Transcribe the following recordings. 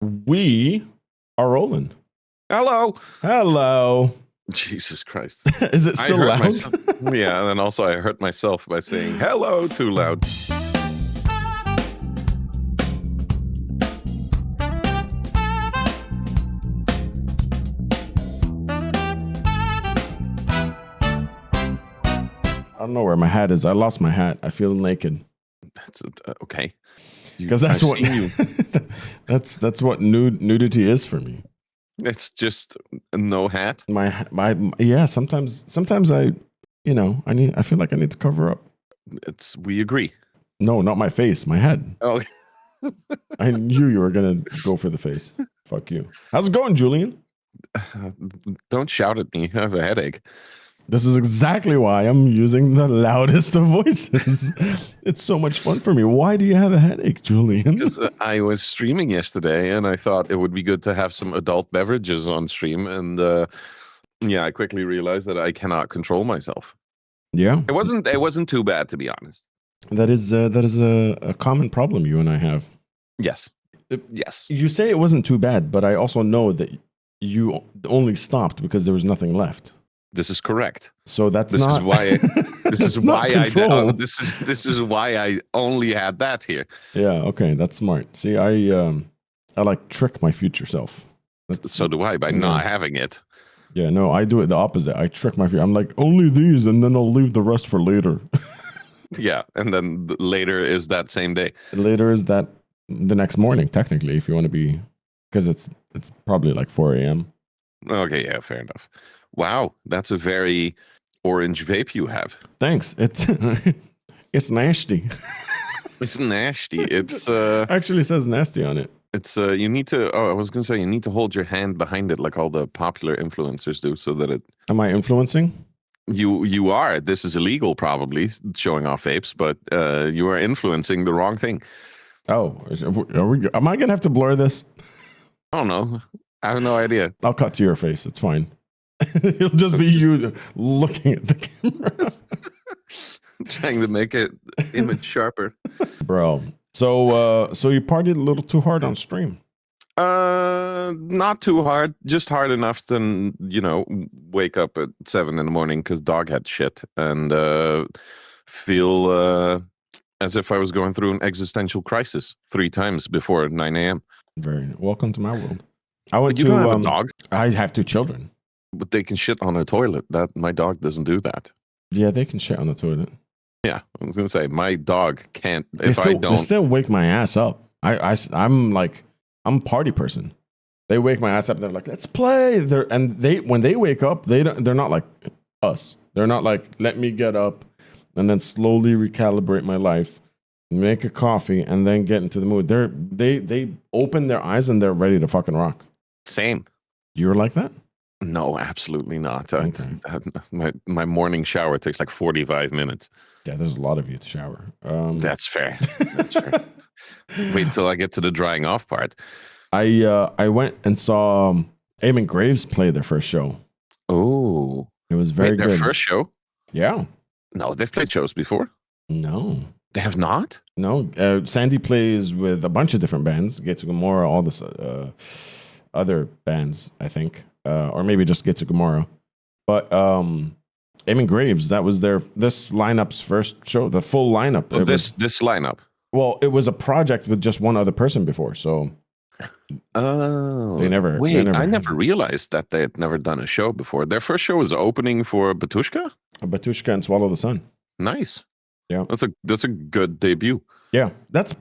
We are rolling. Hello. Hello. Jesus Christ. Is it still loud? Yeah, and then also I hurt myself by saying hello too loud. I don't know where my hat is. I lost my hat. I feel naked. That's okay. Because that's what that's what nudity is for me. It's just no hat. Yeah. Sometimes I feel like I need to cover up. We agree. No, not my face. My head. Oh. I knew you were gonna go for the face. Fuck you. How's it going, Julian? Don't shout at me. I have a headache. This is exactly why I'm using the loudest of voices. It's so much fun for me. Why do you have a headache, Julian? Because I was streaming yesterday, and I thought it would be good to have some adult beverages on stream. And I quickly realized that I cannot control myself. Yeah, it wasn't too bad, to be honest. That is a common problem you and I have. Yes. Yes. You say it wasn't too bad, but I also know that you only stopped because there was nothing left. This is correct. So this is why I only had that here. Yeah, okay, that's smart. See, I like trick my future self. So do I by not having it. Yeah, no, I do it the opposite. I trick my future. I'm like, only these, and then I'll leave the rest for later. Yeah, and then later is that same day. Later is that the next morning, technically, if you want to be, because it's probably like 4 a.m. Okay, yeah, fair enough. Wow, that's a very orange vape you have. Thanks. It's nasty. It's nasty. It's actually says nasty on it. It's you need to. Oh, I was gonna say you need to hold your hand behind it like all the popular influencers do, so that it. Am I influencing? You are. This is illegal, probably showing off vapes, but you are influencing the wrong thing. Oh, am I gonna have to blur this? I don't know. I have no idea. I'll cut to your face. It's fine. It'll just be you looking at the camera. Trying to make it image sharper. Bro. So you partied a little too hard on stream. Not too hard, just hard enough to, wake up at 7 a.m. because dog had shit and feel as if I was going through an existential crisis 3 times before 9 a.m. Welcome to my world. I went you to don't have a dog. I have 2 children. But they can shit on a toilet. That my dog doesn't do that. Yeah, they can shit on the toilet. Yeah, I was gonna say my dog can't. They still wake my ass up. I'm a party person. They wake my ass up. They're like, let's play. When they wake up, they're not like us. They're not like, let me get up and then slowly recalibrate my life, make a coffee, and then get into the mood. They open their eyes and they're ready to fucking rock. Same. You're like that? No, absolutely not. Okay. My morning shower takes like 45 minutes. Yeah, there's a lot of you to shower. That's fair. That's fair. Wait till I get to the drying off part. I went and saw Eamon Graves play their first show. Oh, it was very good. Their first show? Yeah. No, they've played shows before. No, they have not. No, Sandy plays with a bunch of different bands. Getsu Gamora, all this other bands, I think. Or maybe just Getsu Gamora. But Eamon Graves, that was this lineup's first show, the full lineup. Oh, this lineup? Well, it was a project with just one other person before, so... Oh. They never... I never realized that they had never done a show before. Their first show was opening for Batushka? Batushka and Swallow the Sun. Nice. Yeah. That's a good debut. Yeah. That's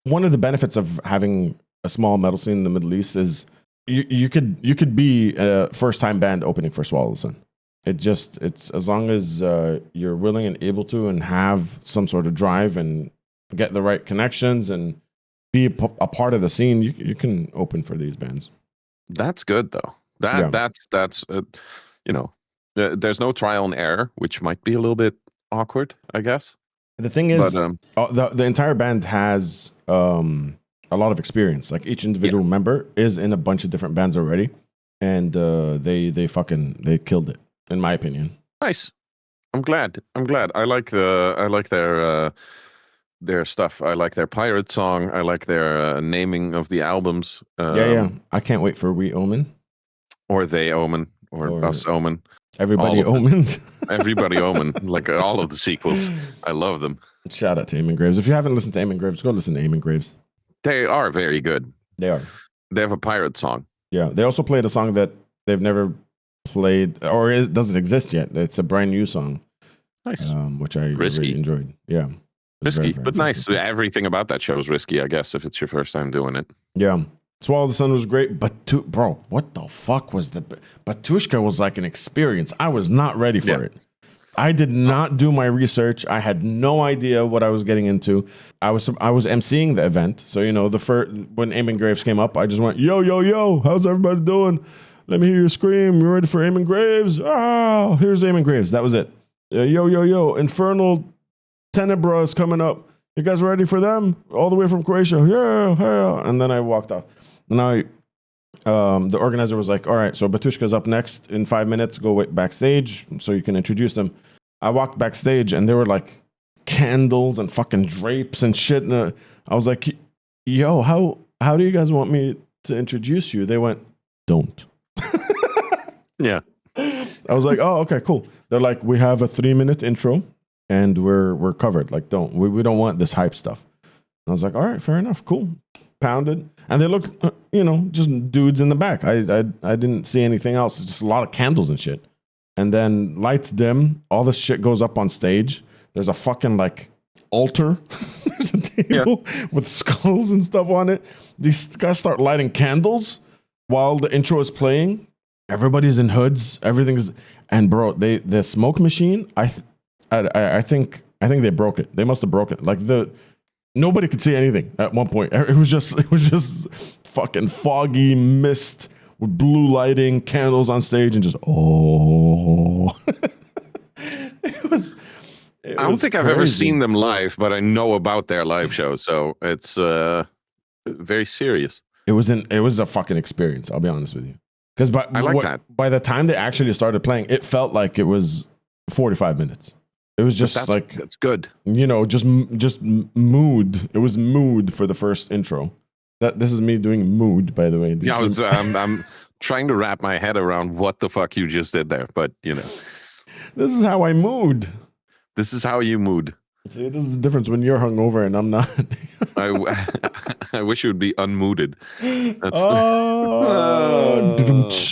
one of the benefits of having a small metal scene in the Middle East is... You could be a first-time band opening for Swallow the Sun. It's as long as you're willing and able to and have some sort of drive and get the right connections and be a part of the scene, you can open for these bands. That's good though. That's there's no trial and error, which might be a little bit awkward, I guess. The thing is, the entire band has a lot of experience. Like each individual member is in a bunch of different bands already, and they killed it, in my opinion. Nice. I'm glad. I like their their stuff. I like their pirate song. I like their naming of the albums. Yeah. I can't wait for We Omen. Or They Omen, or Us Omen. Everybody Omens. Everybody Omen, like all of the sequels. I love them. Shout out to Eamon Graves. If you haven't listened to Eamon Graves, go listen to Eamon Graves. They are very good. They are. They have a pirate song. Yeah. They also played a song that they've never played, or it doesn't exist yet. It's a brand new song. Nice. Which I Risky. really enjoyed. Yeah. Risky, very but nice. Everything about that show is risky, I guess, if it's your first time doing it. Yeah. Swallow the Sun was great, but bro, what the fuck was the Batushka was like an experience. I was not ready for it. I did not do my research. I had no idea what I was getting into. I was emceeing the event, so the first when Eamon Graves came up, I just went yo, how's everybody doing? Let me hear you scream. You ready for Eamon Graves? Ah, here's Eamon Graves. That was it. Yo, Infernal Tenebra is coming up. You guys ready for them? All the way from Croatia. Yeah. And then I walked off. Now, the organizer was like, all right, so Batushka's up next in 5 minutes. Go backstage so you can introduce them. I walked backstage and there were like candles and fucking drapes and shit. And I was like, yo, how do you guys want me to introduce you? They went, don't. Yeah. I was like, oh, okay, cool. They're like, we have a 3-minute intro and we're covered. Like, we don't want this hype stuff. And I was like, all right, fair enough, cool. Pounded. And they looked, just dudes in the back. I didn't see anything else. It's just a lot of candles and shit. And then lights dim. All this shit goes up on stage. There's a fucking like altar. There's a table with skulls and stuff on it. These guys start lighting candles while the intro is playing. Everybody's in hoods. Everything is, and bro, the smoke machine. I think they broke it. They must have broke it. Like nobody could see anything at one point. It was just fucking foggy mist with blue lighting, candles on stage, and just it was. I don't think I've ever seen them live, but I know about their live show, so it's very serious. It was a fucking experience. I'll be honest with you, because by the time they actually started playing, it felt like it was 45 minutes. It was just that's good. Just mood. It was mood for the first intro. This is me doing mood, by the way. I'm trying to wrap my head around what the fuck you just did there, but this is how I mood. This is how you mood. See, this is the difference when you're hungover and I'm not. I wish you would be unmooded.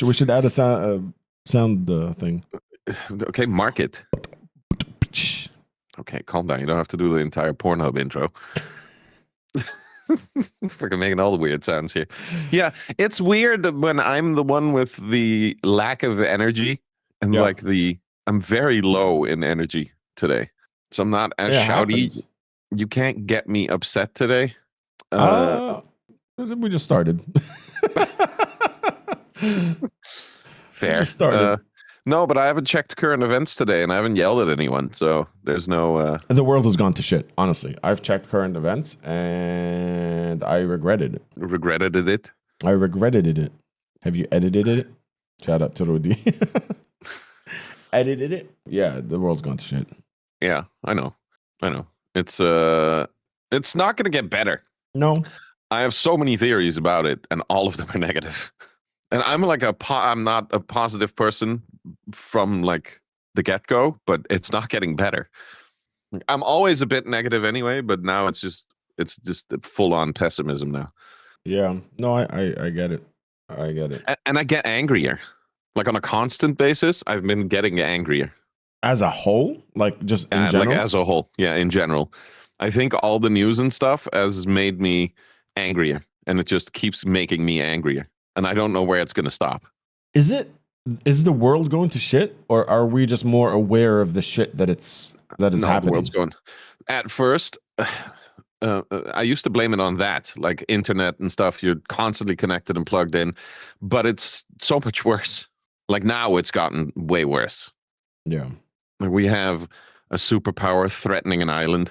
We should add a sound thing. Okay, mark it. Okay, calm down. You don't have to do the entire Pornhub intro. It's freaking making all the weird sounds here. Yeah, it's weird when I'm the one with the lack of energy and I'm very low in energy today. So I'm not as shouty. Happens. You can't get me upset today. We just started. Fair. Started. No, but I haven't checked current events today, and I haven't yelled at anyone, so there's no... The world has gone to shit, honestly. I've checked current events, and I regretted it. Regretted it? I regretted it. Have you edited it? Shout out to Rudy. Edited it? Yeah, the world's gone to shit. Yeah, I know. It's not going to get better. No. I have so many theories about it, and all of them are negative. And I'm like I'm not a positive person from like the get-go, but it's not getting better. I'm always a bit negative anyway, but now it's just full-on pessimism now. Yeah. No, I get it. I get it. And I get angrier. Like on a constant basis, I've been getting angrier. As a whole? Like just in general? Like as a whole. Yeah, in general. I think all the news and stuff has made me angrier, and it just keeps making me angrier. And I don't know where it's going to stop. Is the world going to shit, or are we just more aware of the shit that is happening? The world's going. At first, I used to blame it on that, like internet and stuff. You're constantly connected and plugged in, but it's so much worse. Like now, it's gotten way worse. Yeah, like we have a superpower threatening an island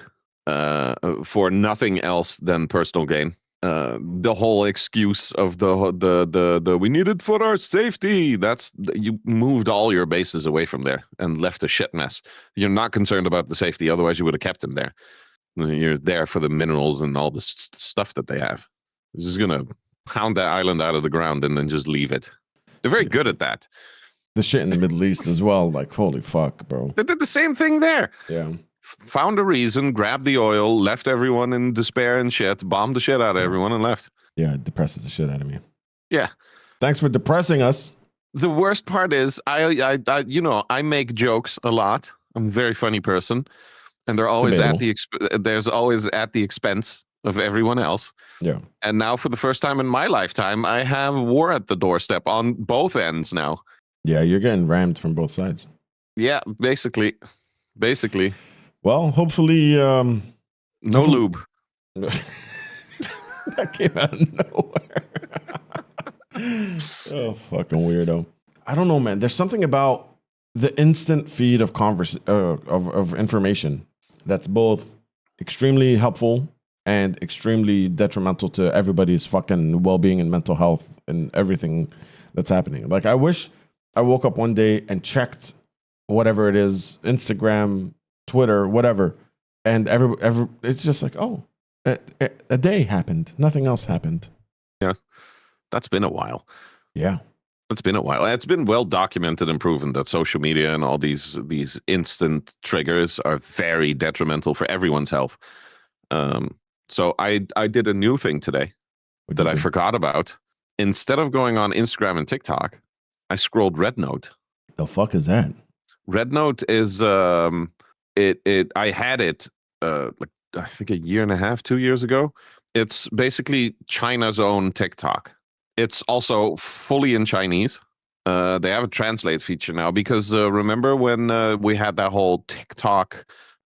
for nothing else than personal gain. The whole excuse of the we need it for our safety. That's you moved all your bases away from there and left a shit mess. You're not concerned about the safety, otherwise you would have kept them there. You're there for the minerals and all the stuff that they have. They're just gonna pound that island out of the ground and then just leave it. They're very good at that. The shit in the Middle East as well. Like, holy fuck, bro. They did the same thing there. Yeah. Found a reason, grabbed the oil, left everyone in despair and shit, bombed the shit out of everyone, and left. Yeah, it depresses the shit out of me. Yeah. Thanks for depressing us. The worst part is, I make jokes a lot. I'm a very funny person, and they're always there's always at the expense of everyone else. Yeah. And now, for the first time in my lifetime, I have war at the doorstep on both ends now. Yeah, you're getting rammed from both sides. Yeah, basically. Well, hopefully, no lube. That came out of nowhere. Oh, fucking weirdo. I don't know, man. There's something about the instant feed of of information that's both extremely helpful and extremely detrimental to everybody's fucking well-being and mental health and everything that's happening. Like, I wish I woke up one day and checked whatever it is, Instagram, Twitter, whatever, and it's just like, oh, a day happened. Nothing else happened. Yeah, that's been a while. Yeah. It's been a while. It's been well documented and proven that social media and all these instant triggers are very detrimental for everyone's health. So I did a new thing today that I forgot about. Instead of going on Instagram and TikTok, I scrolled RedNote. The fuck is that? RedNote is I had it like I think a year and a half, 2 years ago. It's basically China's own TikTok. It's also fully in Chinese. They have a translate feature now because remember when we had that whole TikTok,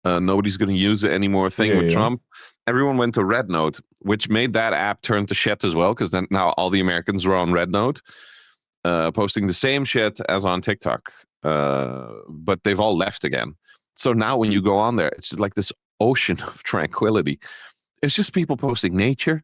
nobody's going to use it anymore thing with Trump? Everyone went to RedNote, which made that app turn to shit as well because then now all the Americans were on RedNote, posting the same shit as on TikTok. But they've all left again. So now when you go on there, it's like this ocean of tranquility. It's just people posting nature,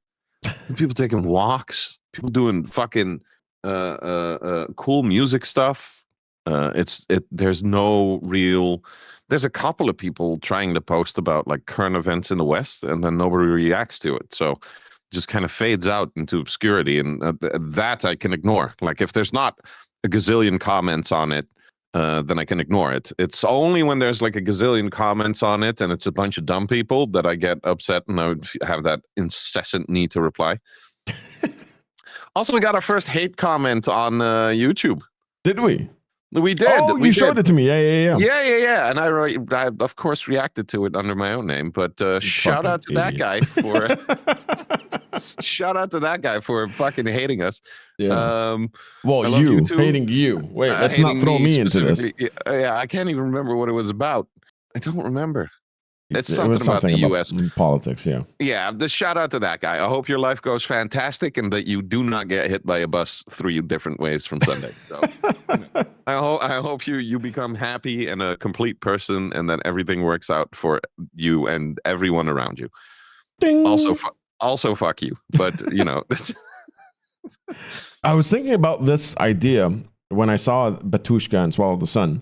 people taking walks, people doing fucking cool music stuff. There's no real. There's a couple of people trying to post about like current events in the West, and then nobody reacts to it. So it just kind of fades out into obscurity, and that I can ignore. Like if there's not a gazillion comments on it, then I can ignore it. It's only when there's like a gazillion comments on it and it's a bunch of dumb people that I get upset and I would have that incessant need to reply. Also, we got our first hate comment on YouTube. Did we? We did. Oh, you showed it to me. Yeah. Yeah. And I of course reacted to it under my own name. But shout out to that guy for shout out to that guy for fucking hating us. Yeah. Well, you hating you. Wait, let's not throw me into this. Yeah, I can't even remember what it was about. I don't remember. It's something about the U.S. politics, yeah. Yeah, the shout out to that guy. I hope your life goes fantastic and that you do not get hit by a bus 3 different ways from Sunday. So, I hope you become happy and a complete person and that everything works out for you and everyone around you. Ding. Also, fuck you. But, you know. I was thinking about this idea when I saw Batushka and Swallow the Sun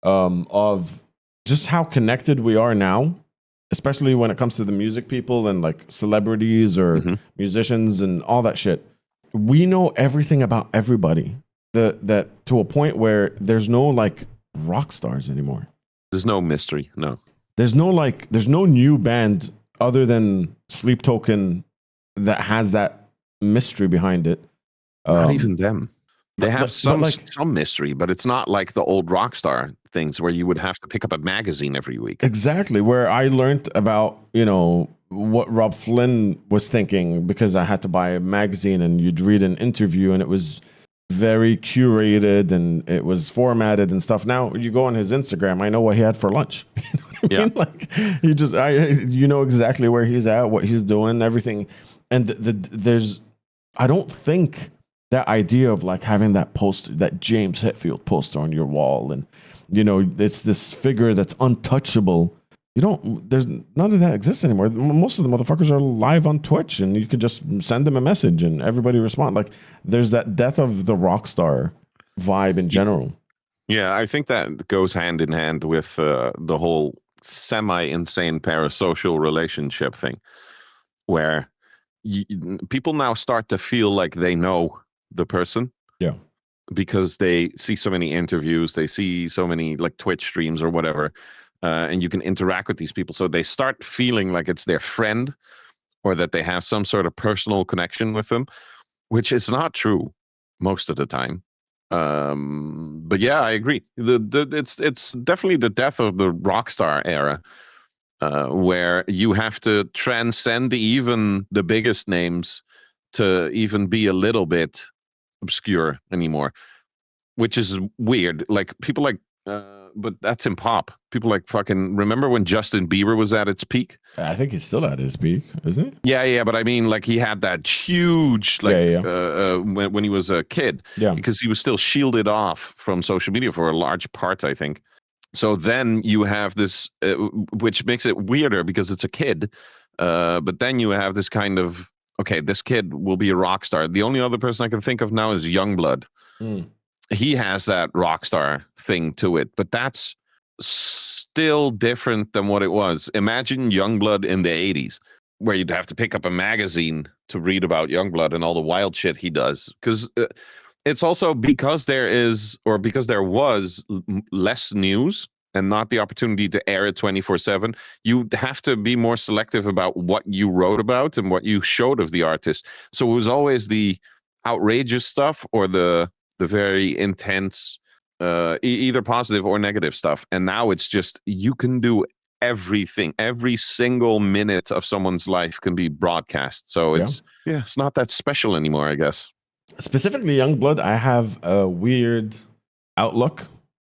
of just how connected we are now, especially when it comes to the music people and like celebrities or musicians and all that shit. We know everything about everybody that to a point where there's no like rock stars anymore. There's no mystery. No, there's no new band other than Sleep Token that has that mystery behind it. Not even them. They have some mystery, but it's not like the old rock star things where you would have to pick up a magazine every week. Exactly, where I learned about, you know, what Rob Flynn was thinking because I had to buy a magazine and you'd read an interview and it was very curated and it was formatted and stuff. Now you go on his Instagram, I know what he had for lunch. You know what I mean? Like you know exactly where he's at, what he's doing, everything. And there's, I don't think that idea of like having that poster, that James Hetfield poster on your wall, and you know it's this figure that's untouchable. There's none of that exists anymore. Most of the motherfuckers are live on Twitch, and you can just send them a message and everybody respond. Like there's that death of the rock star vibe in general. Yeah, I think that goes hand in hand with the whole semi-insane parasocial relationship thing where people now start to feel like they know the person. Yeah. Because they see so many interviews, they see so many like Twitch streams or whatever, and you can interact with these people. So they start feeling like it's their friend or that they have some sort of personal connection with them, which is not true most of the time. But yeah, I agree. It's definitely the death of the Rockstar era, where you have to transcend even the biggest names to even be a little bit obscure anymore, which is weird. Like people like, but that's in pop. People like fucking remember when Justin Bieber was at its peak? I think he's still at his peak, isn't he? Yeah. But I mean, like he had that huge, like, when he was a kid, because he was still shielded off from social media for a large part, I think. So then you have this, which makes it weirder because it's a kid. But then you have this kind of, okay, this kid will be a rock star. The only other person I can think of now is Youngblood. He has that rock star thing to it, but that's still different than what it was. Imagine Youngblood in the 80s, where you'd have to pick up a magazine to read about Youngblood and all the wild shit he does. Because it's also because there was less news and not the opportunity to air it 24/7, you have to be more selective about what you wrote about and what you showed of the artist. So it was always the outrageous stuff or the very intense, either positive or negative stuff. And now it's just, you can do everything. Every single minute of someone's life can be broadcast. So it's not that special anymore, I guess. Specifically Youngblood, I have a weird outlook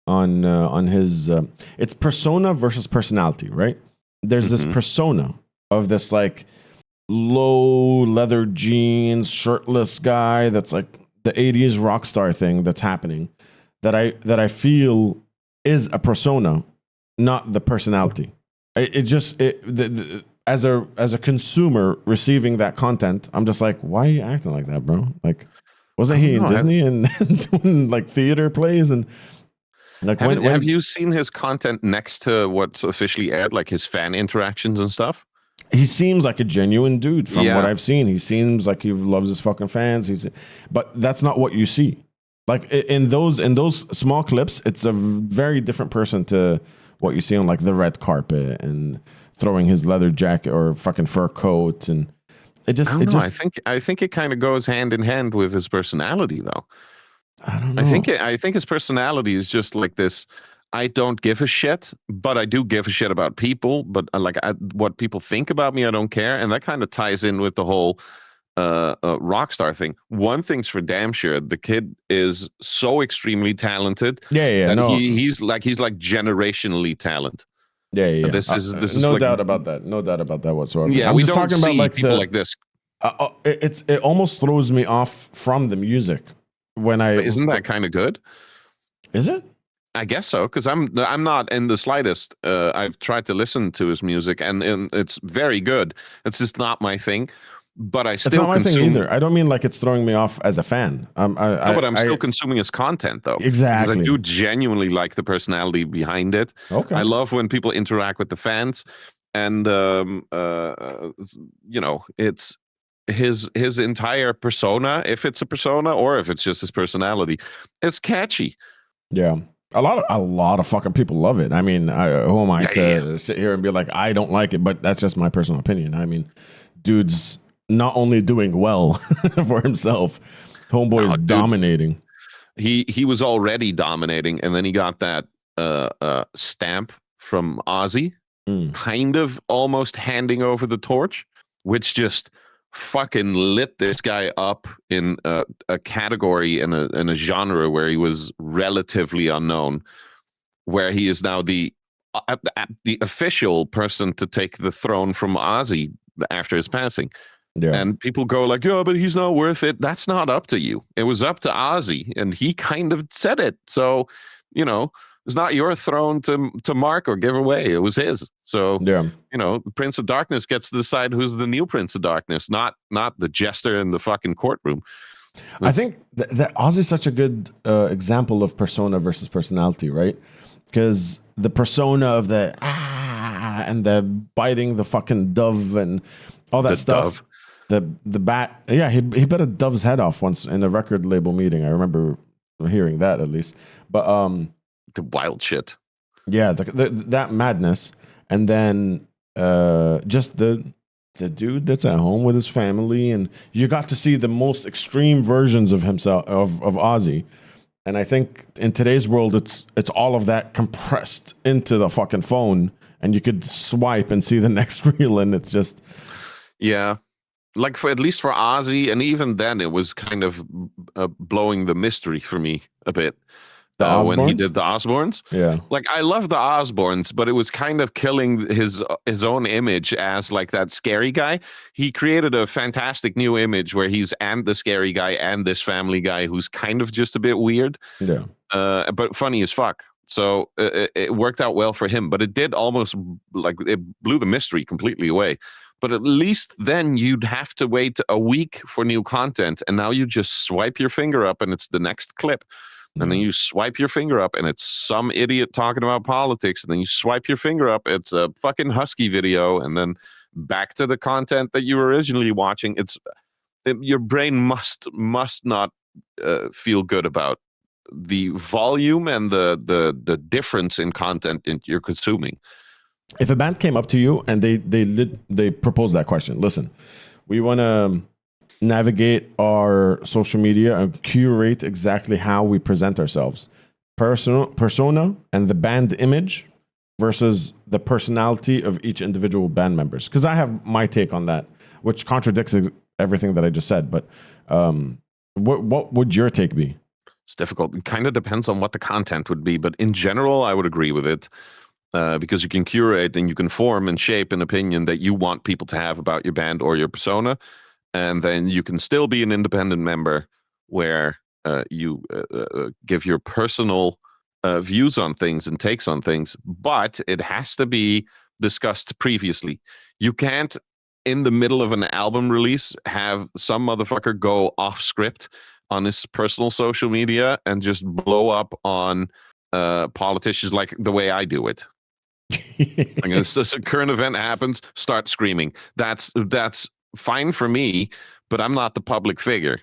on his it's persona versus personality, right? There's this persona of this like low leather jeans, shirtless guy that's like the 80s rock star thing that's happening that I feel is a persona, not the personality. As a consumer receiving that content, I'm just like, why are you acting like that, bro? Like, wasn't he in Disney and doing like theater plays and like have you seen his content next to what's officially aired, like his fan interactions and stuff? He seems like a genuine dude from what I've seen. He seems like he loves his fucking fans. But that's not what you see. Like in those small clips, it's a very different person to what you see on like the red carpet and throwing his leather jacket or fucking fur coat, and I think it kind of goes hand in hand with his personality, though. I don't know. I think his personality is just like this. I don't give a shit, but I do give a shit about people. But what people think about me, I don't care, and that kind of ties in with the whole Rockstar thing. One thing's for damn sure: the kid is so extremely talented. He's like generationally talented. Yeah. This is no like, doubt about that. No doubt about that whatsoever. Yeah, we don't see people like this. It almost throws me off from the music when I. But isn't that kind of good? Is it? I guess so, because I'm not in the slightest. I've tried to listen to his music, and it's very good. It's just not my thing. But I still it's not my thing either. I don't mean like it's throwing me off as a fan. But I'm still consuming his content, though. Exactly. Because I do genuinely like the personality behind it. Okay. I love when people interact with the fans, and it's his entire persona. If it's a persona or if it's just his personality, it's catchy. Yeah. A lot of fucking people love it. I mean, who am I to sit here and be like, I don't like it, but that's just my personal opinion. I mean, dude's not only doing well for himself, homeboy is dominating. He was already dominating, and then he got that stamp from Ozzy, kind of almost handing over the torch, which just fucking lit this guy up in a category in a genre where he was relatively unknown, where he is now the official person to take the throne from Ozzy after his passing. Yeah. And people go like, yeah, but he's not worth it. That's not up to you. It was up to Ozzy, and he kind of said it. So, it's not your throne to mark or give away. It was his. So, the Prince of Darkness gets to decide who's the new Prince of Darkness, not the jester in the fucking courtroom. I think that Ozzy's such a good example of persona versus personality, right? Because the persona of the and the biting the fucking dove and all that The stuff. The bat, yeah, he bit a dove's head off once in a record label meeting. I remember hearing that at least. But the wild shit. yeah, that madness, and then just the dude that's at home with his family, and you got to see the most extreme versions of himself of Ozzy. And I think in today's world, it's all of that compressed into the fucking phone, and you could swipe and see the next reel, and it's just Yeah. Like for at least for Ozzy, and even then it was kind of blowing the mystery for me a bit. The When he Osbournes? did the Osbournes. Yeah. Like I love the Osbournes, but it was kind of killing his own image as like that scary guy. He created a fantastic new image where he's and the scary guy and this family guy who's kind of just a bit weird, Yeah. but funny as fuck. So it worked out well for him, but it did almost like it blew the mystery completely away. But at least then you'd have to wait a week for new content, and now you just swipe your finger up and it's the next clip. And then you swipe your finger up and it's some idiot talking about politics. And then you swipe your finger up, it's a fucking Husky video. And then back to the content that you were originally watching. Your brain must not feel good about the volume and the difference in content you're consuming. If a band came up to you and they proposed that question, listen, we want to navigate our social media and curate exactly how we present ourselves, persona and the band image versus the personality of each individual band members. Because I have my take on that, which contradicts everything that I just said. But what would your take be? It's difficult. It kind of depends on what the content would be, but in general, I would agree with it. Because you can curate and you can form and shape an opinion that you want people to have about your band or your persona. And then you can still be an independent member where you give your personal views on things and takes on things, but it has to be discussed previously. You can't, in the middle of an album release, have some motherfucker go off script on his personal social media and just blow up on politicians like the way I do it. Like a current event happens, start screaming. That's fine for me, but I'm not the public figure.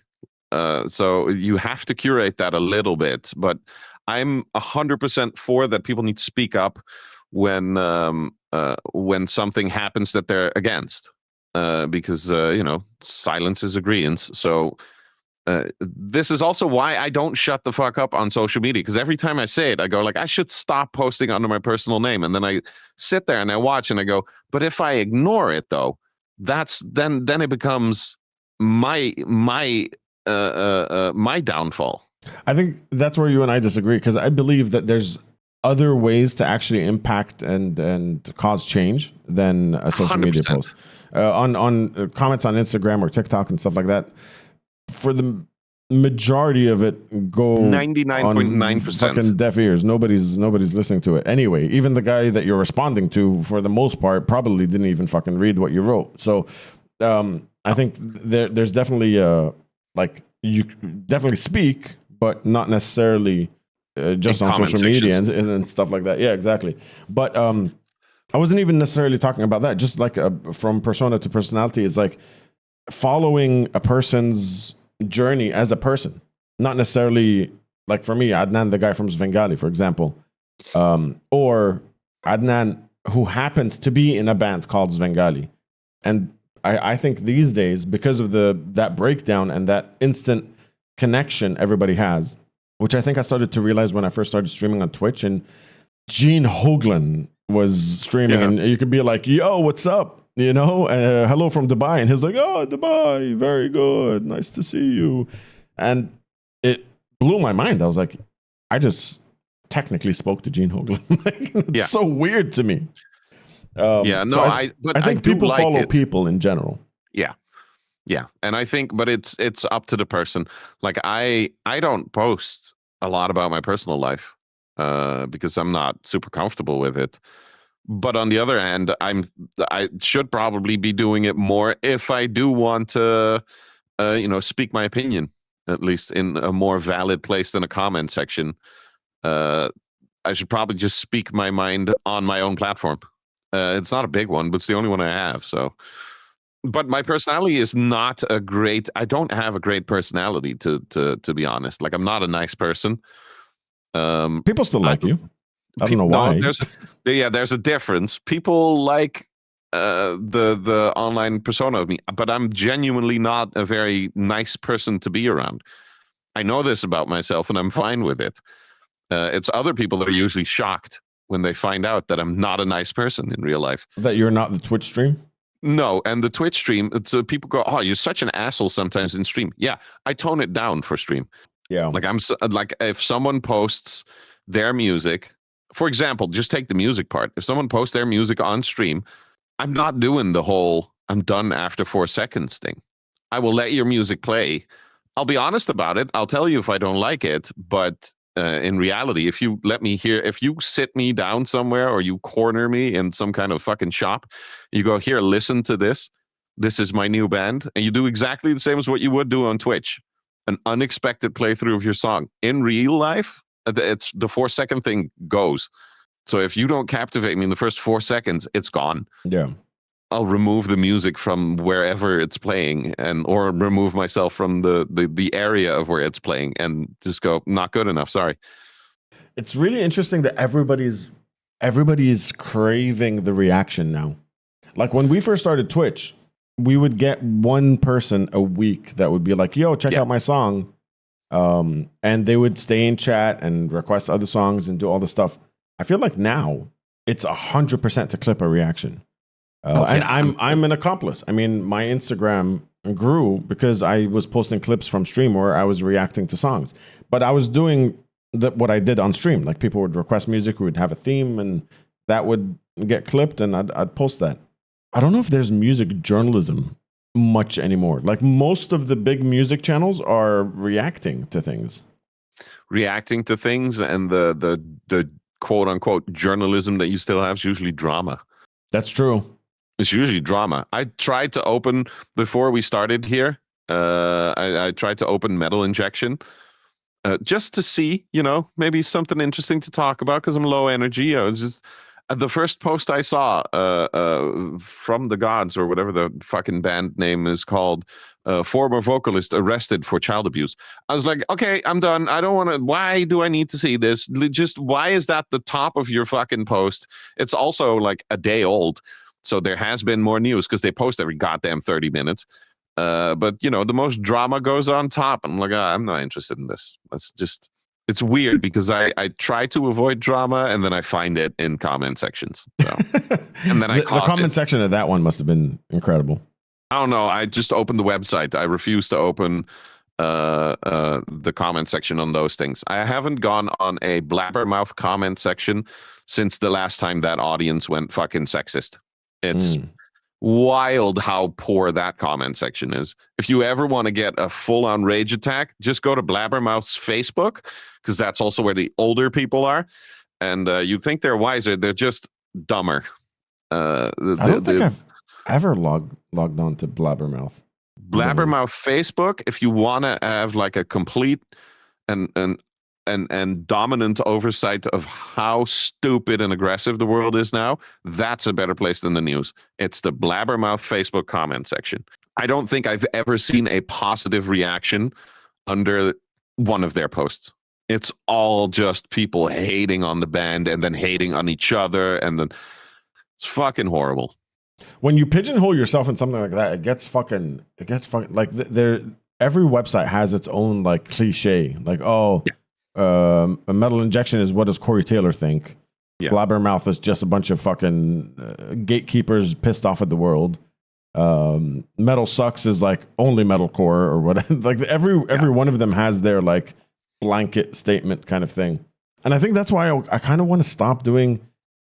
So you have to curate that a little bit. But I'm 100% for that. People need to speak up when something happens that they're against, because silence is agreement. So. This is also why I don't shut the fuck up on social media, because every time I say it, I go like, I should stop posting under my personal name, and then I sit there and I watch and I go, but if I ignore it though, that's then it becomes my downfall. I think that's where you and I disagree, because I believe that there's other ways to actually impact and cause change than a social 100%. Media post. On comments on Instagram or TikTok and stuff like that, for the majority of it, go 99.9% fucking deaf ears. Nobody's listening to it anyway. Even the guy that you're responding to, for the most part, probably didn't even fucking read what you wrote. So I think there's definitely like, you definitely speak, but not necessarily just on social media and stuff like that. Yeah, exactly. But I wasn't even necessarily talking about that. Just like from persona to personality, it's like following a person's journey as a person, not necessarily like, for me, Adnan, the guy from Svengali, for example, or Adnan, who happens to be in a band called Svengali. And I think these days, because of that breakdown and that instant connection everybody has, which I think I started to realize when I first started streaming on Twitch, and Gene Hoglan was streaming, and you could be like, yo, what's up? Hello from Dubai. And he's like, oh, Dubai, very good. Nice to see you. And it blew my mind. I was like, I just technically spoke to Gene Hoglan. It's so weird to me. I think people like follow people in general. Yeah. And I think, but it's up to the person. Like I don't post a lot about my personal life because I'm not super comfortable with it. But on the other hand, I should probably be doing it more if I do want to, speak my opinion, at least in a more valid place than a comment section. I should probably just speak my mind on my own platform It's not a big one, but it's the only one I have. So, but my personality is not a great. I don't have a great personality to be honest. Like I'm not a nice person. People still like you. I don't know No, why. there's a difference. People like the online persona of me, but I'm genuinely not a very nice person to be around. I know this about myself, and I'm fine with it. It's other people that are usually shocked when they find out that I'm not a nice person in real life. That you're not the Twitch stream? No, and the Twitch stream, it's people go, "Oh, you're such an asshole sometimes in stream." Yeah, I tone it down for stream. Yeah. Like like if someone posts their music, for example, just take the music part. If someone posts their music on stream, I'm not doing the whole "I'm done after 4 seconds" thing. I will let your music play. I'll be honest about it. I'll tell you if I don't like it, but in reality, if you let me hear, if you sit me down somewhere or you corner me in some kind of fucking shop, you go, "Here, listen to this. This is my new band," and you do exactly the same as what you would do on Twitch, an unexpected playthrough of your song. In real life, it's the 4 second thing goes. So if you don't captivate me in the first 4 seconds, it's gone. Yeah. I'll remove the music from wherever it's playing, or remove myself from the area of where it's playing, and just go, "Not good enough. Sorry." It's really interesting that everybody is craving the reaction now. Like when we first started Twitch, we would get one person a week that would be like, "Yo, check out my song," and they would stay in chat and request other songs and do all the stuff. I feel like now it's 100% to clip a reaction. And I'm an accomplice. I mean, my Instagram grew because I was posting clips from stream where I was reacting to songs. But I was doing what I did on stream. Like people would request music, we would have a theme, and that would get clipped, and I'd post that. I don't know if there's music journalism much anymore. Like most of the big music channels are reacting to things. Reacting to things, and the quote unquote journalism that you still have is usually drama. That's true. It's usually drama. I tried to open before we started here. I tried to open Metal Injection just to see, maybe something interesting to talk about because I'm low energy. I was just the first post I saw from the Gods, or whatever the fucking band name is called, former vocalist arrested for child abuse. I was like, okay, I'm done. I don't want to. Why do I need to see this? Just why is that the top of your fucking post? It's also like a day old. So there has been more news because they post every goddamn 30 minutes. But, the most drama goes on top. I'm like, I'm not interested in this. It's weird because I try to avoid drama and then I find it in comment sections. So. And then the comment section of that one must have been incredible. I don't know. I just opened the website. I refuse to open the comment section on those things. I haven't gone on a blabbermouth comment section since the last time that audience went fucking sexist. It's wild how poor that comment section is. If you ever want to get a full-on rage attack, just go to Blabbermouth's Facebook, because that's also where the older people are. And you think they're wiser. They're just dumber. I don't think I've ever logged on to Blabbermouth. Blabbermouth Facebook, if you want to have like a complete and dominant oversight of how stupid and aggressive the world is now, that's a better place than the news. It's the Blabbermouth Facebook comment section. I don't think I've ever seen a positive reaction under one of their posts. It's all just people hating on the band and then hating on each other, and then it's fucking horrible. When you pigeonhole yourself in something like that, it gets fucking like every website has its own like cliche, like a Metal Injection is what does Corey Taylor think? Yeah. Blabbermouth is just a bunch of fucking gatekeepers pissed off at the world. Metal Sucks is like only metalcore or what. Like every one of them has their like blanket statement kind of thing. And I think that's why I kind of want to stop doing,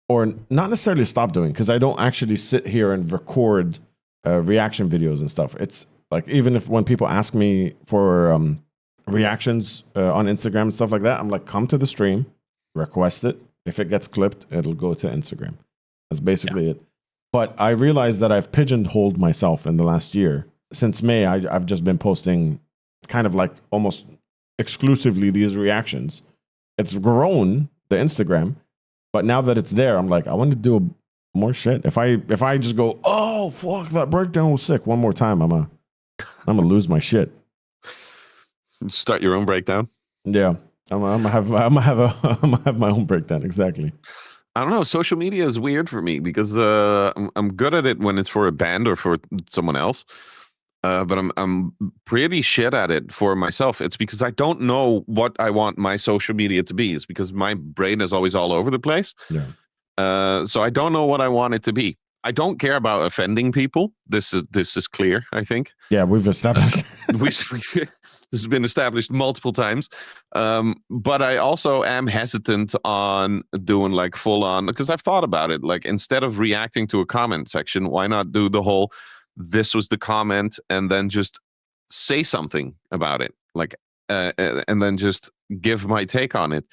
or not necessarily stop doing, because I don't actually sit here and record reaction videos and stuff. It's like, even if when people ask me for reactions on Instagram and stuff like that, I'm like, come to the stream, request it. If it gets clipped, it'll go to Instagram. That's basically it. But I realized that I've pigeonholed myself in the last year. Since May, I've just been posting kind of like almost exclusively these reactions. It's grown, the Instagram, but now that it's there, I'm like, I want to do more shit. If I just go, oh fuck, that breakdown was sick one more time, I'm gonna lose my shit. Start your own breakdown. Yeah, I'm gonna have my own breakdown. Exactly. I don't know. Social media is weird for me because I'm good at it when it's for a band or for someone else. But I'm pretty shit at it for myself. It's because I don't know what I want my social media to be. It's because my brain is always all over the place. Yeah. So I don't know what I want it to be. I don't care about offending people. This is clear, I think. Yeah, we've established. This has been established multiple times. But I also am hesitant on doing like full on, because I've thought about it. Like, instead of reacting to a comment section, why not do the whole, this was the comment, and then just say something about it, like, and then just give my take on it.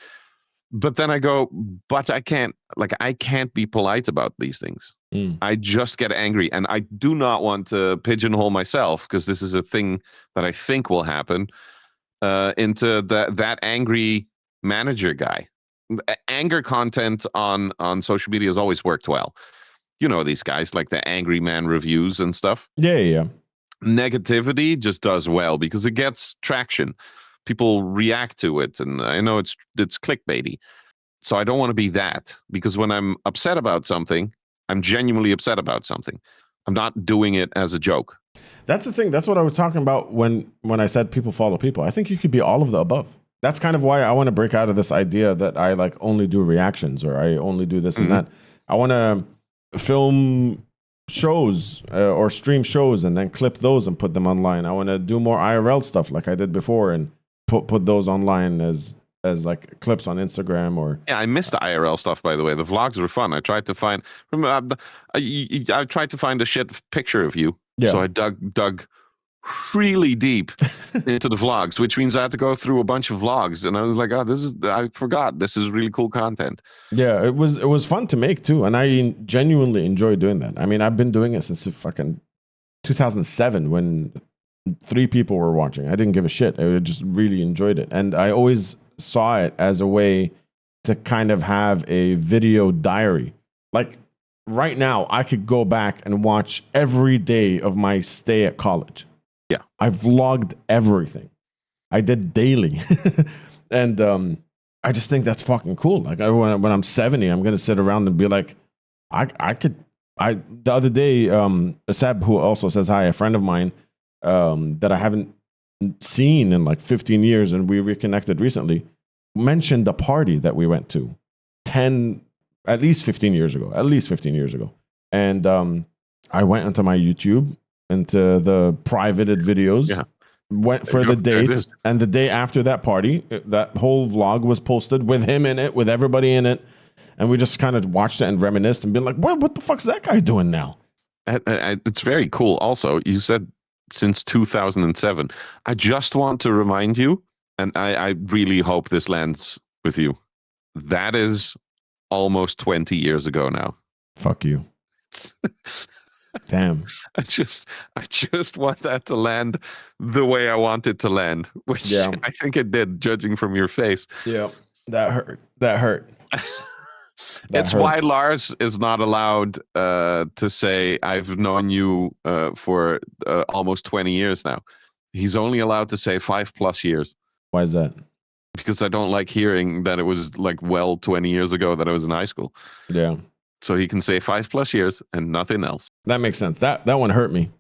But then I go, but I can't be polite about these things. I just get angry, and I do not want to pigeonhole myself, because this is a thing that I think will happen, into that angry manager guy. Anger content on social media has always worked well. You know, these guys like the angry man reviews and stuff. Yeah. Negativity just does well because it gets traction. People react to it, and I know it's clickbaity. So I don't want to be that, because when I'm upset about something, I'm genuinely upset about something. I'm not doing it as a joke. That's the thing. That's what I was talking about when I said people follow people. I think you could be all of the above. That's kind of why I want to break out of this idea that I like only do reactions, or I only do this and that. I want to film shows or stream shows and then clip those and put them online. I want to do more IRL stuff like I did before and put those online as like clips on Instagram. Or I missed the IRL stuff, by the way. The vlogs were fun. I tried to find I tried to find a shit picture of you. Yeah. So I dug really deep into the vlogs, which means I had to go through a bunch of vlogs, and I was like, I forgot this is really cool content. Yeah, it was fun to make too, and I genuinely enjoy doing that. I mean, I've been doing it since fucking 2007 when 3 people were watching. I didn't give a shit. I just really enjoyed it, and I always saw it as a way to kind of have a video diary. Like right now, I could go back and watch every day of my stay at college. Yeah, I vlogged everything. I did daily, and I just think that's fucking cool. Like when I'm 70, I'm gonna sit around and be like, the other day, Seb, who also says hi, a friend of mine that I haven't seen in like 15 years, and we reconnected recently, mentioned the party that we went to at least 15 years ago. And I went into my YouTube, into the privated videos, went for the date, and the day after that party, that whole vlog was posted with him in it, with everybody in it, and we just kind of watched it and reminisced and been like, what the fuck's that guy doing now? It's very cool. Also, you said since 2007. I just want to remind you, and I really hope this lands with you, that is almost 20 years ago now. Fuck you. Damn. I just want that to land the way I want it to land, which I think it did, judging from your face. Yeah, that hurt. It's why Lars is not allowed to say, I've known you for almost 20 years now. He's only allowed to say 5+ years. Why is that? Because I don't like hearing that it was like 20 years ago that I was in high school. Yeah. So he can say 5+ years and nothing else. That makes sense. That one hurt me.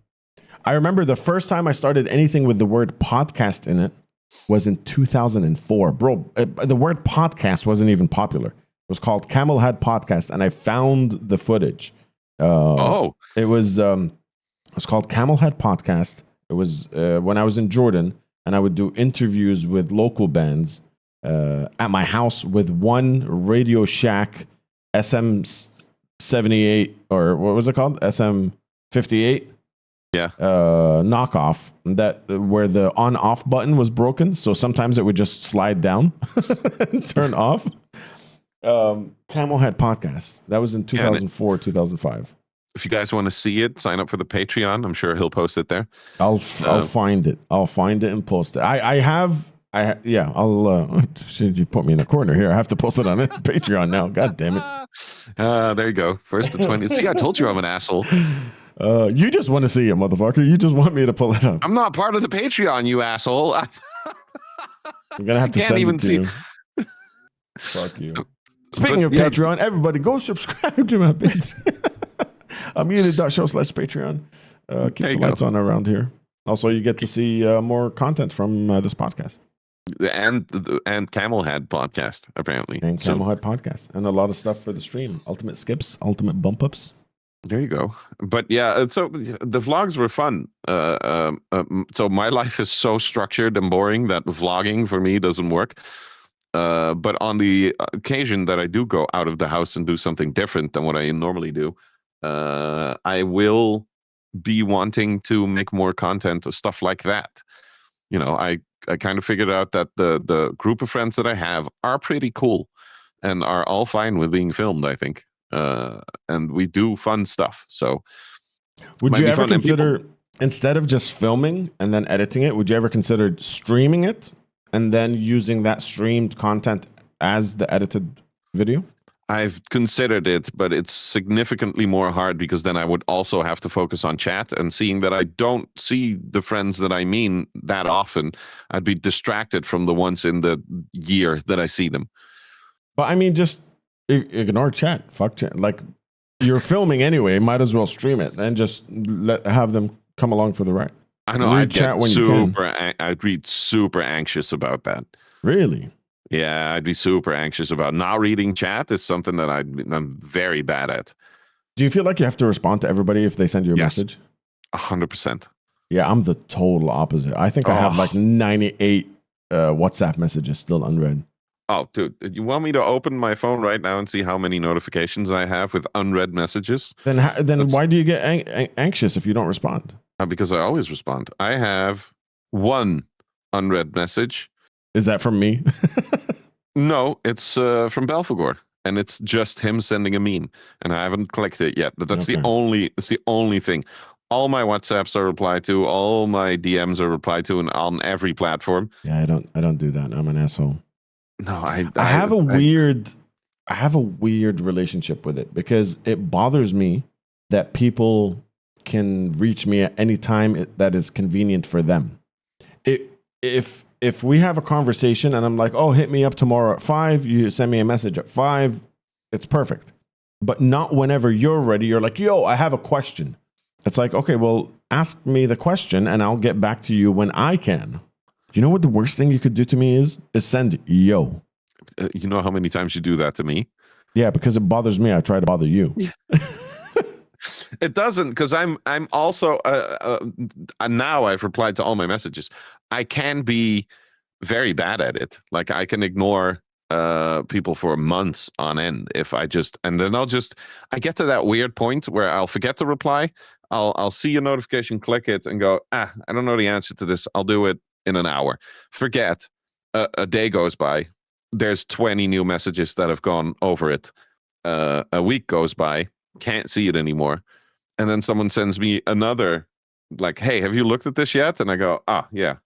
I remember the first time I started anything with the word podcast in it was in 2004. Bro, the word podcast wasn't even popular. It was called Camel Head Podcast, and I found the footage. It was called Camel Head Podcast. It was when I was in Jordan, and I would do interviews with local bands at my house with one Radio Shack SM78, or what was it called? SM58? Yeah. Knockoff, that where the on-off button was broken, so sometimes it would just slide down and turn off. Camel Head Podcast. That was in 2004, 2005. If you guys want to see it, sign up for the Patreon. I'm sure he'll post it there. I'll find it. I'll find it and post it. I have I'll. Should you put me in a corner here? I have to post it on Patreon now. God damn it! There you go. First to 20. See, I told you I'm an asshole. You just want to see it, motherfucker. You just want me to pull it up. I'm not part of the Patreon, you asshole. I'm gonna have to Can't send even it to see- you. Fuck you. Speaking of Patreon, everybody go subscribe to my Patreon. Amuted.show/Patreon. Keep There the you lights go. on around here. Also, you get to see more content from this podcast And Camel had podcast, apparently. and So, Camel Head podcast and a lot of stuff for the stream. Ultimate skips, ultimate bump ups. there you go. But yeah, so the vlogs were fun. So my life is so structured and boring that vlogging for me doesn't work. But on the occasion that I do go out of the house and do something different than what I normally do, I will be wanting to make more content or stuff like that. You know, I kind of figured out that the group of friends that I have are pretty cool and are all fine with being filmed, I think. And we do fun stuff. So Would Might you be ever fun, and people- consider, instead of just filming and then editing it, would you ever consider streaming it and then using that streamed content as the edited video? I've considered it, but it's significantly more hard because then I would also have to focus on chat, and seeing that I don't see the friends that I mean that often, I'd be distracted from the ones in the year that I see them. But I mean, just ignore chat. Fuck chat. Like, you're filming anyway. Might as well stream it and just have them come along for the ride. I know Read I'd chat get when you can. I'd read super anxious about that. Really? Yeah, I'd be super anxious about not reading chat. Is something that I'm very bad at. Do you feel like you have to respond to everybody if they send you a Yes. message? 100%. Yeah, I'm the total opposite. I think I have Oh. like 98 WhatsApp messages still unread. Oh, dude, you want me to open my phone right now and see how many notifications I have with unread messages? Then That's- why do you get anxious if you don't respond? Because I always respond. I have one unread message. Is that from me? No, it's from Belfagor, and it's just him sending a meme, and I haven't clicked it yet. But that's Okay. It's the only thing. All my WhatsApps are replied to. All my DMs are replied to, and on every platform. Yeah, I don't do that. I'm an asshole. No, I have a weird relationship with it because it bothers me that people can reach me at any time that is convenient for them. If we have a conversation and I'm like, oh, hit me up tomorrow at 5, you send me a message at 5, it's perfect. But not whenever you're ready. You're like, yo, I have a question. It's like, okay, well, ask me the question and I'll get back to you when I can. You know what the worst thing you could do to me is send yo. You know how many times you do that to me? Yeah, because it bothers me. I try to bother you. It doesn't, because I'm also now I've replied to all my messages. I can be very bad at it. Like I can ignore people for months on end if I just, and then I get to that weird point where I'll forget to reply. I'll see a notification, click it, and go, I don't know the answer to this. I'll do it in an hour. Forget. A day goes by. There's 20 new messages that have gone over it. A week goes by. Can't see it anymore. And then someone sends me another, like, hey, have you looked at this yet? And I go, yeah.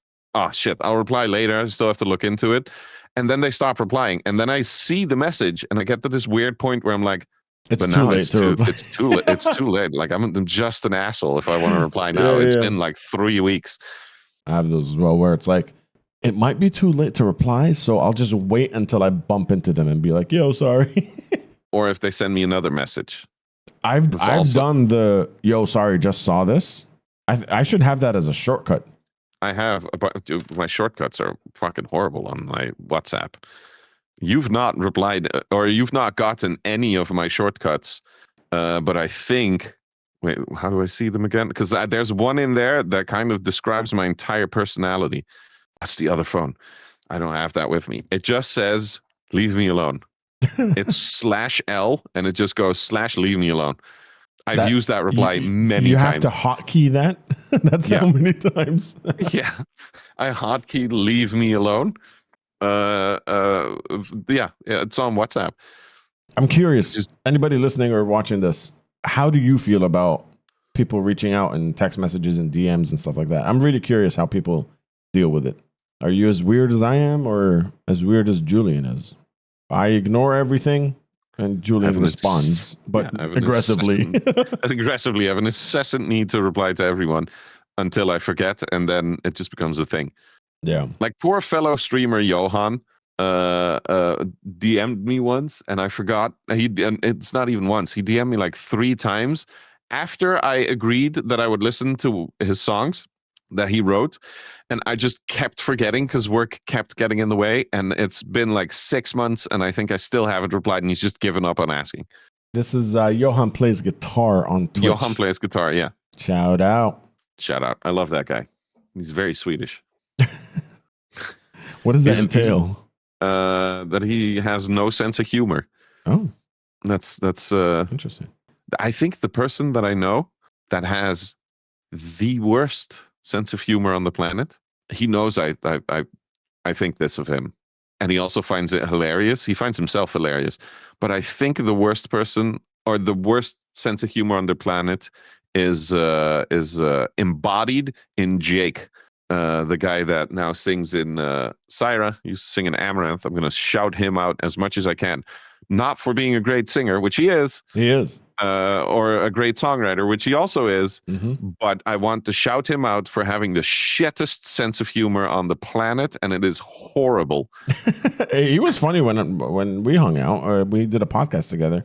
Shit, I'll reply later. I still have to look into it. And then they stop replying. And then I see the message and I get to this weird point where I'm like, It's but too now late it's to too, reply. it's too late. It's too late. Like I'm just an asshole if I want to reply now. Yeah, It's yeah. been like 3 weeks. I have those as well where it's like, it might be too late to reply, so I'll just wait until I bump into them and be like, yo, sorry. Or if they send me another message. I've That's also- done the, yo, sorry, just saw this. I should have that as a shortcut. I have, dude, my shortcuts are fucking horrible on my WhatsApp. You've not replied or you've not gotten any of my shortcuts, but I think, wait, how do I see them again? Because there's one in there that kind of describes my entire personality. That's the other phone. I don't have that with me. It just says, leave me alone. It's /L and it just goes /leave me alone. I've used that reply many you times. have to hotkey that? That's how Yeah. many times. Yeah, I hotkey leave me alone. Yeah, it's on WhatsApp. I'm curious. Just- Anybody listening or watching this, how do you feel about people reaching out and text messages and DMs and stuff like that? I'm really curious how people deal with it. Are you as weird as I am, or as weird as Julian is? I ignore everything, and Julian responds, but I have an aggressively. aggressively, I have an incessant need to reply to everyone until I forget, and then it just becomes a thing. Yeah. Like poor fellow streamer Johan DM'd me once, and I forgot. And it's not even once. He DM'd me like 3 times after I agreed that I would listen to his songs that he wrote, and I just kept forgetting because work kept getting in the way. And it's been like 6 months, and I think I still haven't replied, and he's just given up on asking. This is Johan plays guitar on Twitch. Johan plays guitar, yeah. Shout out. Shout out. I love that guy. He's very Swedish. What does that entail? That he has no sense of humor. Oh, that's interesting. I think the person that I know that has the worst sense of humor on the planet, he knows I think this of him, and he also finds it hilarious. He finds himself hilarious, but I think the worst person, or the worst sense of humor on the planet, is embodied in Jake. The guy that now sings in Syra, used to sing in Amaranth. I'm going to shout him out as much as I can. Not for being a great singer, which he is. He is. Or a great songwriter, which he also is. Mm-hmm. But I want to shout him out for having the shittest sense of humor on the planet, and it is horrible. He was funny when we hung out. We did a podcast together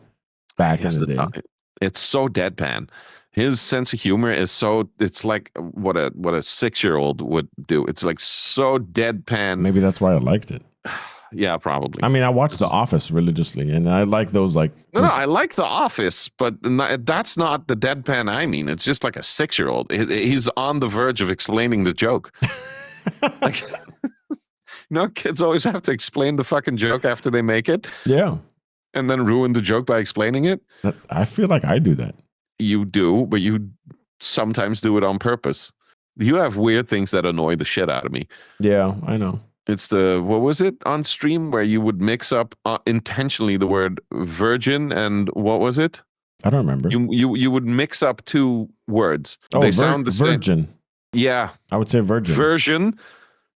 back in the day. It's so deadpan. His sense of humor is so, it's like what a 6-year-old would do. It's like so deadpan. Maybe that's why I liked it. Yeah, probably. I mean, I watched The Office religiously, and I like those like. No, I like The Office, but that's not the deadpan I mean. It's just like a 6-year-old. He's on the verge of explaining the joke. Like, kids always have to explain the fucking joke after they make it. Yeah. And then ruin the joke by explaining it. I feel like I do that. You do, but you sometimes do it on purpose. You have weird things that annoy the shit out of me. Yeah, I know. It's what was it on stream where you would mix up intentionally the word virgin and what was it? I don't remember. You would mix up 2 words. Oh, they sound the same. Virgin. Yeah. I would say virgin.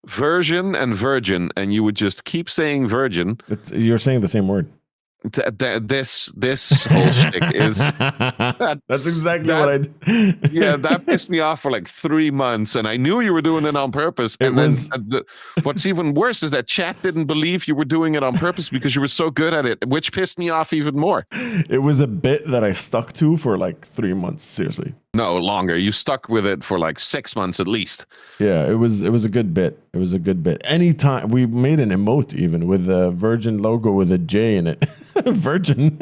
Version and virgin, and you would just keep saying virgin. You're saying the same word. This whole shtick is that's exactly what I did. Yeah, that pissed me off for like 3 months, and I knew you were doing it on purpose. And what's even worse is that chat didn't believe you were doing it on purpose because you were so good at it, which pissed me off even more. It was a bit that I stuck to for like 3 months. Seriously. No, longer. You stuck with it for like 6 months at least. Yeah, it was a good bit. It was a good bit. Anytime we made an emote even with a Virgin logo with a J in it. Virgin.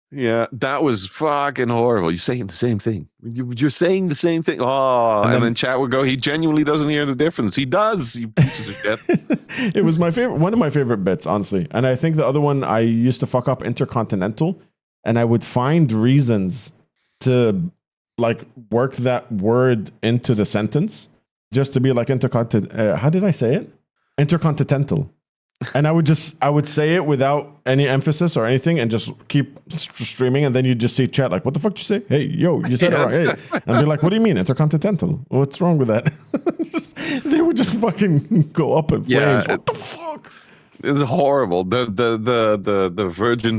Yeah, that was fucking horrible. You're saying the same thing. You're saying the same thing. Oh, and then chat would go, he genuinely doesn't hear the difference. He does, you pieces of shit. It was one of my favorite bits, honestly. And I think the other one, I used to fuck up Intercontinental, and I would find reasons to like work that word into the sentence just to be like how did I say it? Intercontinental. And I would say it without any emphasis or anything and just keep streaming, and then you just see chat like, what the fuck did you say? Hey, yo, you said it right. Hey. And be like, what do you mean Intercontinental? What's wrong with that? They would just fucking go up in flames. What the fuck? It's horrible. The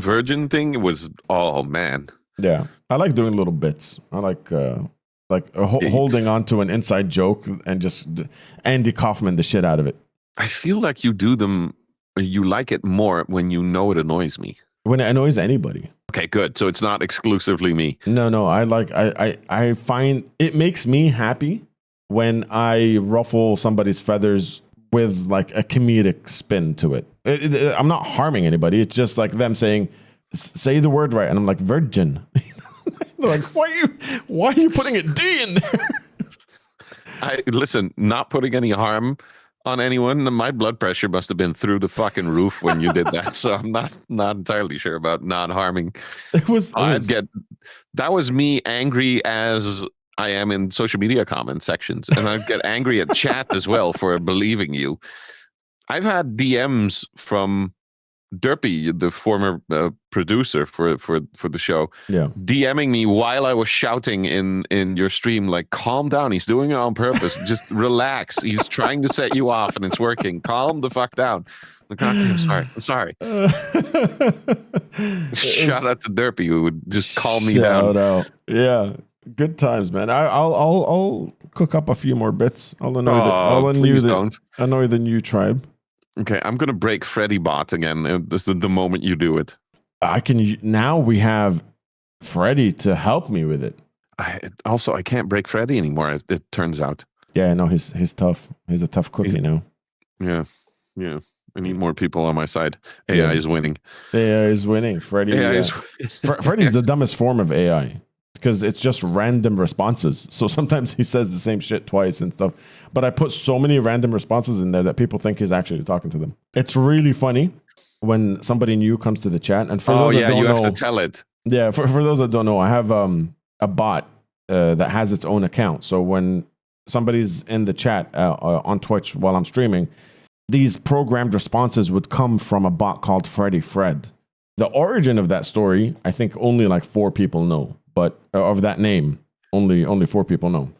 virgin thing was, oh man. Yeah, I like doing little bits. I like holding on to an inside joke and just Andy Kaufman the shit out of it. I feel like you do them. You like it more when you know it annoys me. When it annoys anybody. Okay, good. So it's not exclusively me. No. I find it makes me happy when I ruffle somebody's feathers with like a comedic spin to it. I'm not harming anybody. It's just like them saying, say the word right, and I'm like, virgin. They're like, why are you putting a D in there? Listen, not putting any harm on anyone. My blood pressure must have been through the fucking roof when you did that. So I'm not entirely sure about not harming. That was me angry as I am in social media comment sections, and I'd get angry at chat as well for believing you. I've had DMs from Derpy, the former producer for the show, Yeah. DMing me while I was shouting in your stream, like, calm down. He's doing it on purpose. Just relax. He's trying to set you off and it's working. Calm the fuck down. Like, okay, I'm sorry. I'm sorry. Shout out to Derpy, who would just calm me down. Shout out. Yeah. Good times, man. I'll cook up a few more bits. I'll annoy the new tribe. Okay, I'm gonna break Freddy Bot again. This is the moment you do it. Now we have Freddy to help me with it. I can't break Freddy anymore. It turns out. Yeah, no, he's tough. He's a tough cookie now. Yeah. I need more people on my side. AI is winning. AI is winning. Freddy's the dumbest form of AI. Because it's just random responses. So sometimes he says the same shit twice and stuff. But I put so many random responses in there that people think he's actually talking to them. It's really funny when somebody new comes to the chat. And for those that don't know, have to tell it. Yeah, for those that don't know, I have a bot that has its own account. So when somebody's in the chat on Twitch while I'm streaming, these programmed responses would come from a bot called Freddy Fred. The origin of that story, I think only like 4 people know. But of that name, only 4 people know.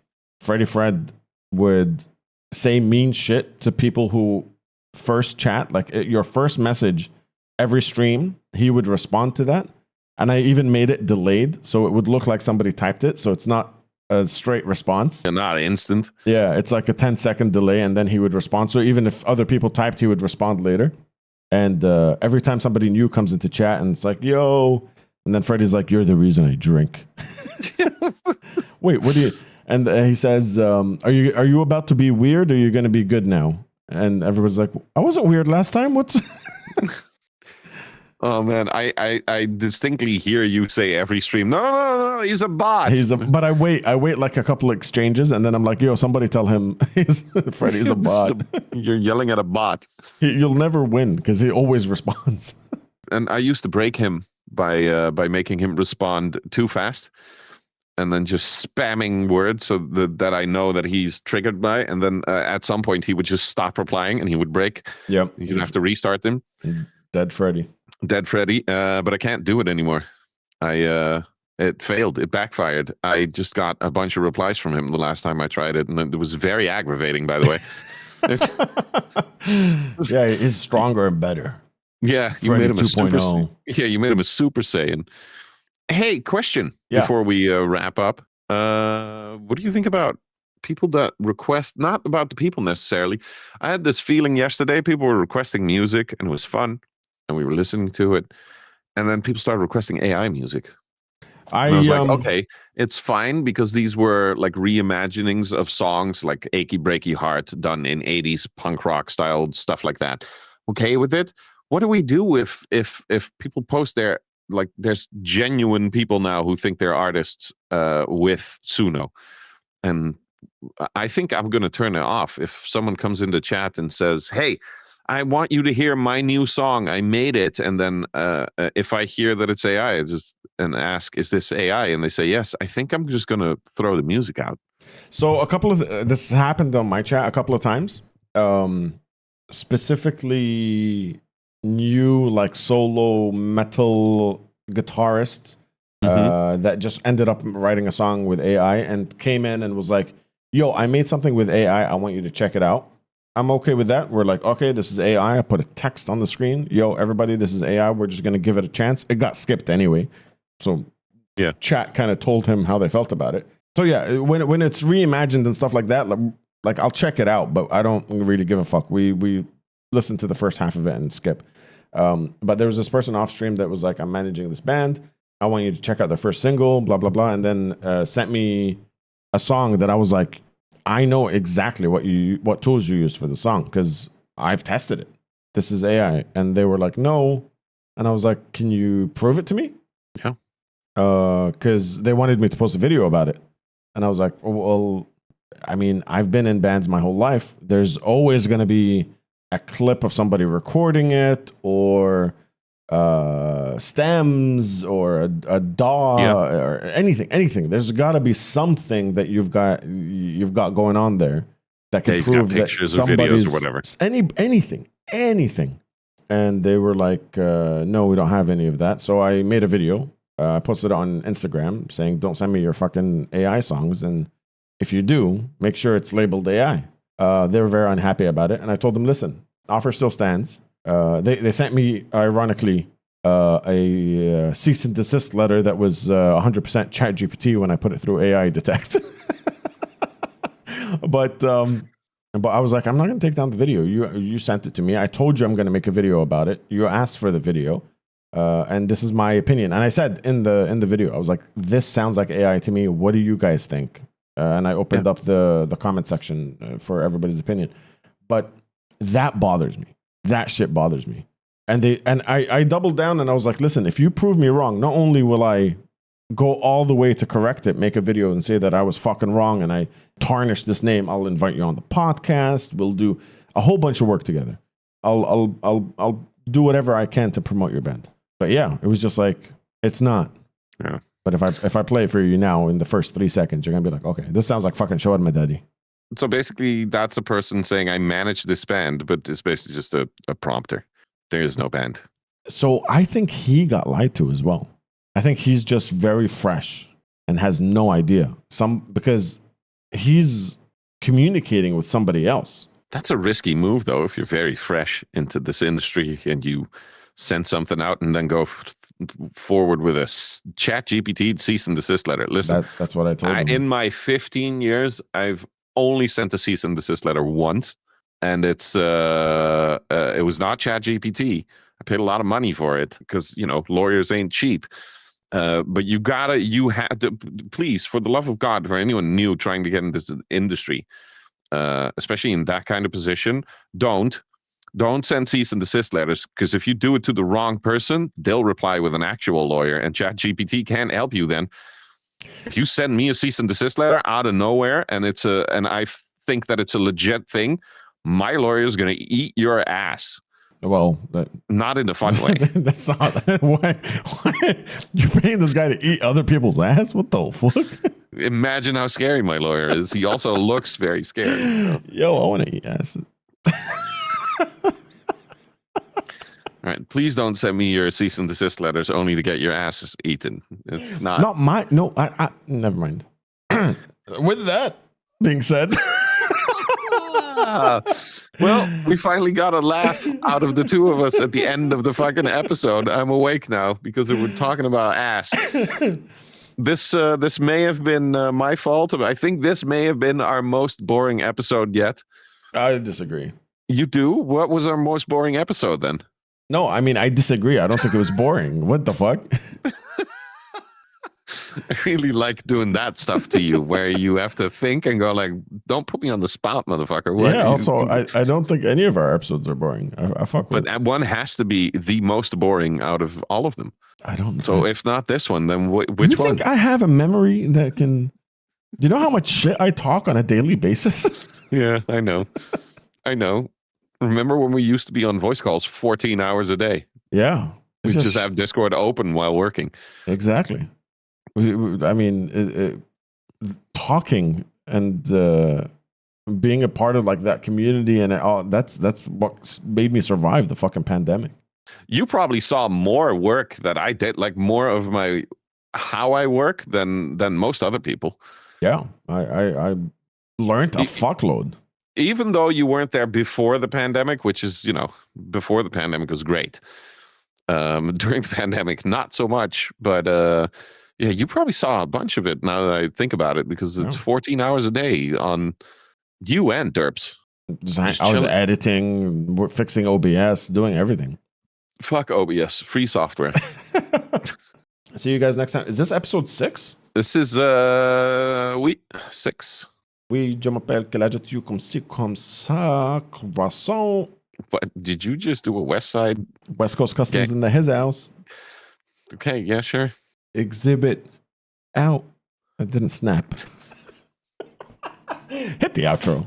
Freddy Fred would say mean shit to people who first chat, like your first message every stream, he would respond to that. And I even made it delayed, so it would look like somebody typed it, so it's not a straight response. And not instant. Yeah, it's like a 10-second delay, and then he would respond. So even if other people typed, he would respond later. And every time somebody new comes into chat and it's like, yo... And then Freddy's like, "You're the reason I drink." Wait, what do you? And he says, "Are you about to be weird, or are you going to be good now?" And everyone's like, "I wasn't weird last time. What's?" Oh man, I distinctly hear you say every stream, no, he's a bot. But I wait like a couple of exchanges, and then I'm like, "Yo, somebody tell him Freddy's a bot." You're yelling at a bot. You'll never win because he always responds. And I used to break him by making him respond too fast and then just spamming words so that I know that he's triggered by, and then at some point he would just stop replying and he would break. Yep. You'd have to restart him. Dead Freddy. But I can't do it anymore. It failed. It backfired. I just got a bunch of replies from him the last time I tried it, and it was very aggravating, by the way. Yeah, he's stronger and better. Yeah, you made him a super. Yeah, you made him a Super Saiyan. Hey, question before we wrap up. What do you think about people that request? Not about the people necessarily. I had this feeling yesterday. People were requesting music, and it was fun, and we were listening to it. And then people started requesting AI music. I was like, okay, it's fine because these were like reimaginings of songs like "Achy Breaky Heart" done in 80s punk rock style stuff like that. Okay with it. What do we do if people post their, like, there's genuine people now who think they're artists with Suno, and I think I'm going to turn it off if someone comes into chat and says, "Hey, I want you to hear my new song. I made it," and then if I hear that it's AI, and ask, "Is this AI?" and they say yes, I think I'm just going to throw the music out. So a couple of this happened on my chat a couple of times. Specifically. New like solo metal guitarist that just ended up writing a song with AI and came in and was like, "Yo, I made something with AI. I want you to check it out." I'm okay with that. We're like, "Okay, this is AI." I put a text on the screen. "Yo, everybody, this is AI. We're just gonna give it a chance." It got skipped anyway, so yeah. Chat kind of told him how they felt about it. So yeah, when it's reimagined and stuff like that, like I'll check it out, but I don't really give a fuck. We listen to the first half of it and skip. But there was this person off stream that was like, "I'm managing this band. I want you to check out their first single, blah, blah, blah." And then sent me a song that I was like, "I know exactly what tools you use for the song because I've tested it. This is AI." And they were like, "No." And I was like, "Can you prove it to me?" Yeah. Because they wanted me to post a video about it. And I was like, "Well, I mean, I've been in bands my whole life. There's always going to be a clip of somebody recording it, or stems, or a DAW, or anything. There's got to be something that you've got going on there that can prove that pictures or videos or whatever. Anything. and they were like, no, we don't have any of that. So I made a video. I posted it on Instagram saying, don't send me your fucking AI songs. And if you do, make sure it's labeled AI. They were very unhappy about it. And I told them, listen, offer still stands. They sent me, ironically, a cease and desist letter that was 100% ChatGPT when I put it through AI Detect. But I was like, I'm not going to take down the video. You sent it to me. I told you I'm going to make a video about it. You asked for the video. And this is my opinion. And I said in the video, I was like, this sounds like AI to me. What do you guys think? And I opened up the comment section for everybody's opinion. But that bothers me. That shit bothers me. And I doubled down and I was like, listen, if you prove me wrong, not only will I go all the way to correct it, make a video and say that I was fucking wrong and I tarnished this name, I'll invite you on the podcast. We'll do a whole bunch of work together. I'll do whatever I can to promote your band. But yeah, it was just like, it's not. Yeah. But if I play it for you now in the first 3 seconds, you're gonna be like, okay, this sounds like fucking Shawarma Daddy. So basically, that's a person saying, I manage this band, but it's basically just a prompter. There is no band. So I think he got lied to as well. I think he's just very fresh and has no idea. Because he's communicating with somebody else. That's a risky move, though, if you're very fresh into this industry and you send something out and then go forward with a chat GPT cease and desist letter. Listen, that's what I told him. In my 15 years, I've only sent a cease and desist letter once, and it was not chat GPT. I paid a lot of money for it because, lawyers ain't cheap. But you have to, please, for the love of God, for anyone new trying to get into the industry, especially in that kind of position, don't send cease and desist letters, because if you do it to the wrong person, they'll reply with an actual lawyer, and ChatGPT can't help you then. If you send me a cease and desist letter out of nowhere and I think that it's a legit thing, my lawyer is going to eat your ass. Well, not in a fun way. That's not why you're paying this guy to eat other people's ass. What the fuck? Imagine how scary my lawyer is. He also looks very scary. So. Yo, I want to eat ass. All right, please don't send me your cease and desist letters only to get your ass eaten. It's not. Not my. No, I never mind. With that being said. Well, we finally got a laugh out of the two of us at the end of the fucking episode. I'm awake now because we're talking about ass. This may have been my fault. I think this may have been our most boring episode yet. I disagree. You do? What was our most boring episode then? No, I mean, I disagree. I don't think it was boring. What the fuck? I really like doing that stuff to you, where you have to think and go like, don't put me on the spot, motherfucker. What also, I don't think any of our episodes are boring. I fuck with it. But one has to be the most boring out of all of them. I don't know. So if not this one, then which one? You one? think I have a memory that can... Do you know how much shit I talk on a daily basis? Yeah, I know. Remember when we used to be on voice calls 14 hours a day? Yeah. We just have Discord open while working. Exactly. I mean, talking and being a part of like that community and all, that's what made me survive the fucking pandemic. You probably saw more work that I did, like more of how I work than most other people. Yeah, I learned a fuckload. Even though you weren't there before the pandemic, which is, before the pandemic was great. During the pandemic, not so much. But yeah, you probably saw a bunch of it now that I think about it, because it's 14 hours a day on you and Derps. I was editing, fixing OBS, doing everything. Fuck OBS, free software. See you guys next time. Is this episode 6? This is 6. Oui, je m'appelle Kalajatiu comme ci, comme ça, croissant. What, did you just do a West Side? West Coast Customs in his house. Okay, yeah, sure. Exhibit out. I didn't snap. Hit the outro.